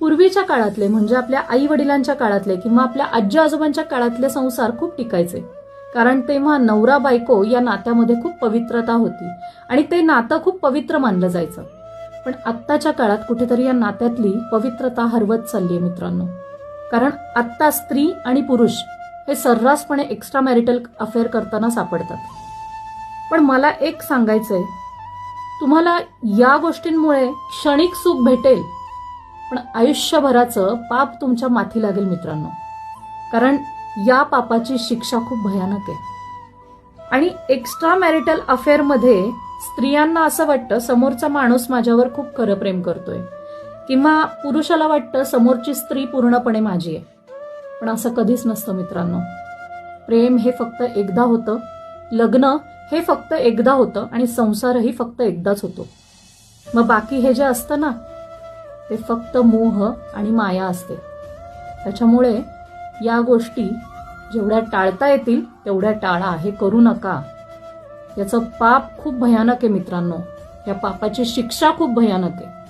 पूर्वीच्या काळातले म्हणजे आपल्या आई वडिलांच्या काळातले किंवा आपल्या आजी आजोबांच्या काळातले संसार खूप टिकायचे, कारण तेव्हा नवरा बायको या नात्यामध्ये खूप पवित्रता होती आणि ते नातं खूप पवित्र मानलं जायचं. पण आत्ताच्या काळात कुठेतरी या नात्यातली पवित्रता हरवत चालली आहे मित्रांनो. कारण आत्ता स्त्री आणि पुरुष हे सर्रासपणे एक्स्ट्रा मॅरिटल अफेअर करताना सापडतात. पण मला एक सांगायचंय, तुम्हाला या गोष्टींमुळे क्षणिक सुख भेटेल, पण आयुष्यभराचं पाप तुमच्या माथी लागेल मित्रांनो. कारण या पापाची शिक्षा खूप भयानक आहे. आणि एक्स्ट्रा मॅरिटल अफेअरमध्ये स्त्रियांना असं वाटतं समोरचा माणूस माझ्यावर खूप खरं प्रेम करतोय, किंवा पुरुषाला वाटतं समोरची स्त्री पूर्णपणे माझी आहे. पण असं कधीच नसतं मित्रांनो. प्रेम हे फक्त एकदा होतं, लग्न हे फक्त एकदा होतं आणि संसारही फक्त एकदाच होतो. मग बाकी हे जे असतं ना, ते फक्त मोह आणि माया असते. त्याच्यामुळे या गोष्टी जेवढ्या टाळता येतील तेवढ्या टाळा. हे करू नका. याचं पाप खूप भयानक आहे मित्रांनो. या पापाची शिक्षा खूप भयानक आहे.